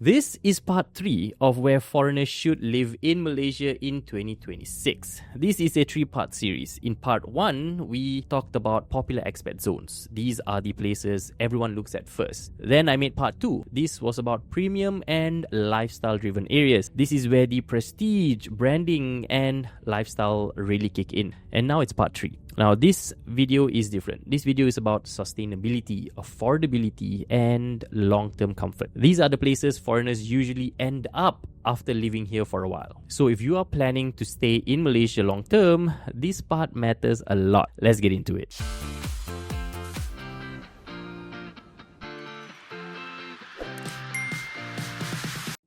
This is part 3 of where foreigners should live in Malaysia in 2026. This is a 3-part series. In part 1, we talked about popular expat zones. These are the places everyone looks at first. Then I made part 2. This was about premium and lifestyle-driven areas. This is where the prestige, branding, and lifestyle really kick in. And now it's part 3. Now, this video is different. This video is about sustainability, affordability, and long-term comfort. These are the places foreigners usually end up after living here for a while. So if you are planning to stay in Malaysia long-term, this part matters a lot. Let's get into it.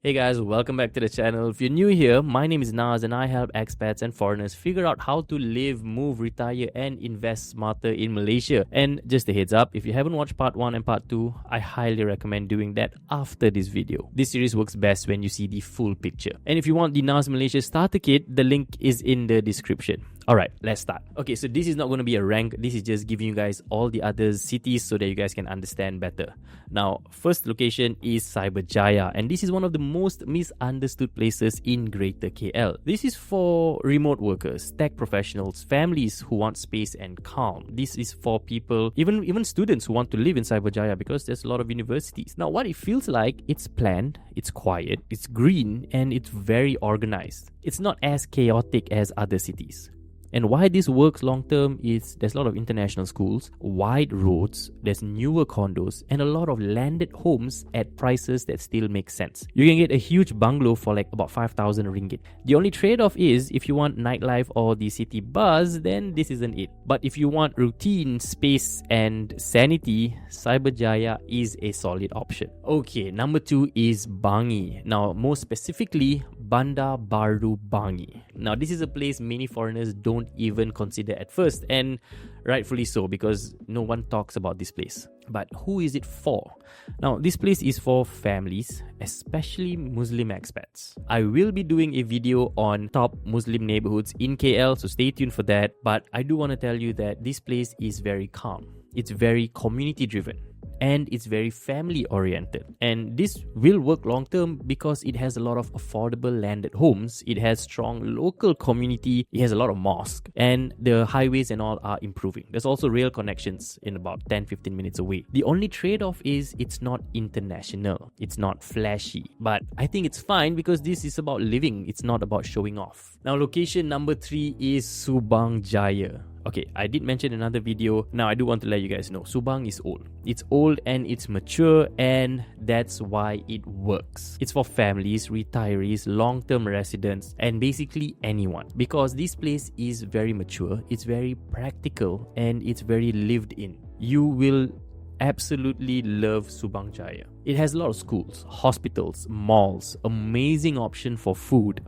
Hey guys, welcome back to the channel. If you're new here, my name is Naz and I help expats and foreigners figure out how to live, move, retire and invest smarter in Malaysia. And just a heads up, if you haven't watched part 1 and part 2, I highly recommend doing that after this video. This series works best when you see the full picture. And if you want the Naz Malaysia starter kit, the link is in the description. Alright, let's start. Okay, so this is not going to be a rank. This is just giving you guys all the other cities so that you guys can understand better. Now, first location is Jaya, and this is one of the most misunderstood places in Greater KL. This is for remote workers, tech professionals, families who want space and calm. This is for people, even students who want to live in Jaya because there's a lot of universities. Now, what it feels like, it's planned, it's quiet, it's green, and it's very organized. It's not as chaotic as other cities. And why this works long term is there's a lot of international schools, wide roads, there's newer condos, and a lot of landed homes at prices that still make sense. You can get a huge bungalow for like about 5,000 ringgit. The only trade-off is if you want nightlife or the city buzz, then this isn't it. But if you want routine, space, and sanity, Jaya is a solid option. Okay, number 2 is Bangi. Now, more specifically, Bandar Baru Bangi. Now, this is a place many foreigners don't even consider at first, and rightfully so, because no one talks about this place. But who is it for? Now, this place is for families, especially Muslim expats. I will be doing a video on top Muslim neighborhoods in KL, so stay tuned for that. But I do want to tell you that this place is very calm. It's very community driven. And it's very family oriented, and this will work long term because it has a lot of affordable landed homes, it has strong local community, it has a lot of mosques, and the highways and all are improving. There's also rail connections in about 10-15 minutes away. The only trade-off is it's not international, it's not flashy, but I think it's fine because this is about living, it's not about showing off. Now, location number 3 is Subang Jaya. Okay, I did mention in another video. Now, I do want to let you guys know, Subang is old. It's old and it's mature, and that's why it works. It's for families, retirees, long-term residents, and basically anyone. Because this place is very mature, it's very practical, and it's very lived in. You will absolutely love Subang Jaya. It has a lot of schools, hospitals, malls, amazing option for food.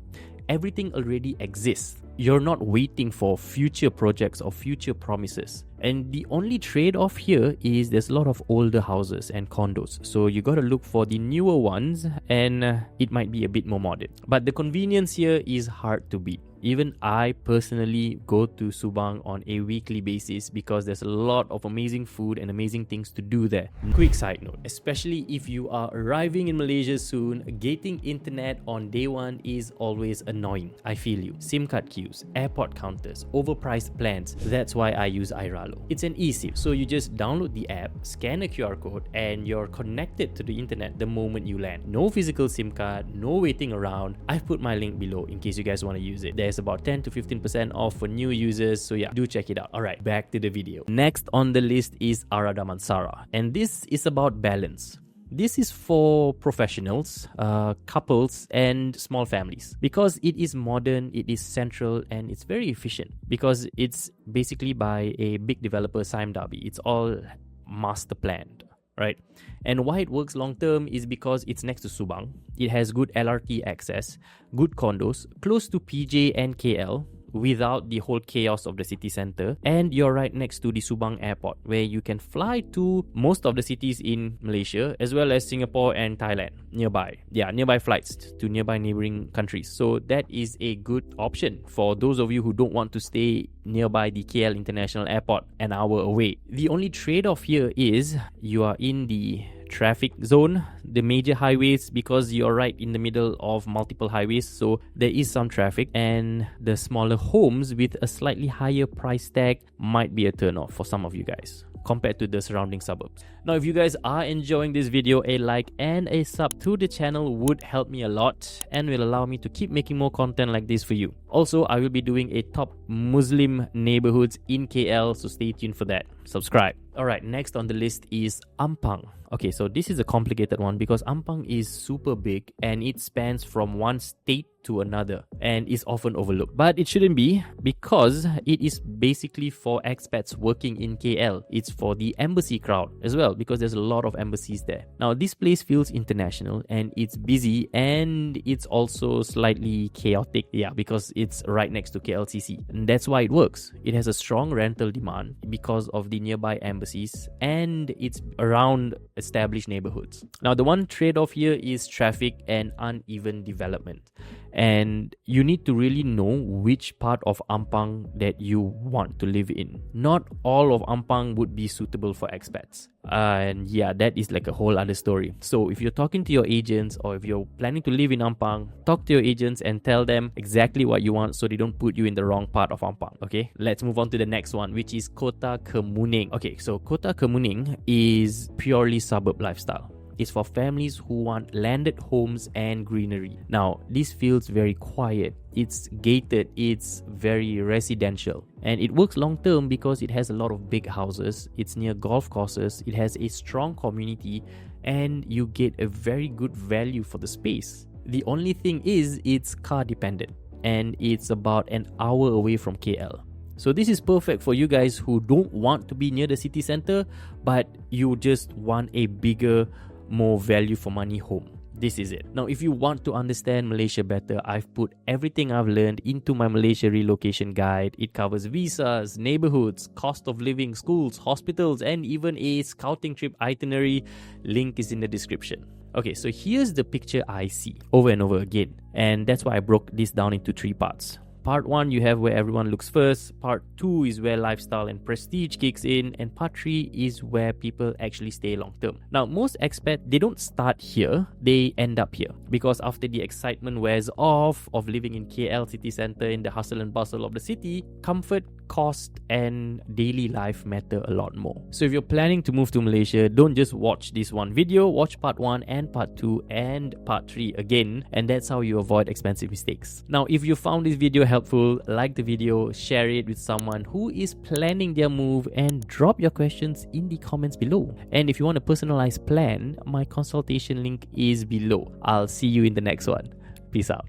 Everything already exists. You're not waiting for future projects or future promises. And the only trade-off here is there's a lot of older houses and condos. So you gotta look for the newer ones, and it might be a bit more modern. But the convenience here is hard to beat. Even I personally go to Subang on a weekly basis because there's a lot of amazing food and amazing things to do there. Quick side note, especially if you are arriving in Malaysia soon, getting internet on day 1 is always annoying. I feel you. SIM card queues, airport counters, overpriced plans. That's why I use Airalo. It's an eSIM, so you just download the app, scan a QR code, and you're connected to the internet the moment you land. No physical SIM card, no waiting around. I've put my link below in case you guys want to use it. There's about 10 to 15% off for new users, so yeah, do check it out. Alright, back to the video. Next on the list is Ara Damansara, and this is about balance. This is for professionals, couples, and small families. Because it is modern, it is central, and it's very efficient. Because it's basically by a big developer, Sime Darby. It's all master planned, right? And why it works long term is because it's next to Subang. It has good LRT access, good condos, close to PJ and KL, without the whole chaos of the city center, and you're right next to the Subang airport, where you can fly to most of the cities in Malaysia as well as Singapore and Thailand nearby. Yeah, nearby flights to nearby neighboring countries. So that is a good option for those of you who don't want to stay nearby the KL International Airport an hour away. The only trade-off here is you are in the traffic zone, the major highways, because you're right in the middle of multiple highways, so there is some traffic, and the smaller homes with a slightly higher price tag might be a turn off for some of you guys compared to the surrounding suburbs. Now, if you guys are enjoying this video, a like and a sub to the channel would help me a lot and will allow me to keep making more content like this for you. Also, I will be doing a top Muslim neighborhoods in KL, so stay tuned for that. Subscribe. Alright, next on the list is Ampang. Okay, so this is a complicated one because Ampang is super big and it spans from one state to another and is often overlooked. But it shouldn't be, because it is basically for expats working in KL. It's for the embassy crowd as well, because there's a lot of embassies there. Now, this place feels international and it's busy, and it's also slightly chaotic, because it's right next to KLCC. And that's why it works. It has a strong rental demand because of the nearby embassies, and it's around established neighborhoods. Now, the one trade-off here is traffic and uneven development. And you need to really know which part of Ampang that you want to live in. Not all of Ampang would be suitable for expats. And that is like a whole other story. So if you're talking to your agents, or if you're planning to live in Ampang, talk to your agents and tell them exactly what you want so they don't put you in the wrong part of Ampang. Okay, let's move on to the next one, which is Kota Kemuning. Okay, so Kota Kemuning is purely suburb lifestyle. It's for families who want landed homes and greenery. Now, this feels very quiet. It's gated, it's very residential. And it works long term because it has a lot of big houses, it's near golf courses, it has a strong community, and you get a very good value for the space. The only thing is, it's car dependent, and it's about an hour away from KL. So this is perfect for you guys who don't want to be near the city center, but you just want a bigger, more value for money home. This is it. Now, if you want to understand Malaysia better, I've put everything I've learned into my Malaysia relocation guide. It covers visas, neighborhoods, cost of living, schools, hospitals, and even a scouting trip itinerary. Link is in the description. Okay, so here's the picture I see over and over again, and that's why I broke this down into 3 parts. Part 1, you have where everyone looks first. Part 2 is where lifestyle and prestige kicks in. And part 3 is where people actually stay long term. Now, most expats, they don't start here, they end up here. Because after the excitement wears off of living in KL city center in the hustle and bustle of the city, comfort, cost, and daily life matter a lot more. So if you're planning to move to Malaysia, don't just watch this one video, watch part 1 and part 2 and part 3 again, and that's how you avoid expensive mistakes. Now, if you found this video helpful, like the video, share it with someone who is planning their move, and drop your questions in the comments below. And if you want a personalized plan, my consultation link is below. I'll see you in the next one. Peace out.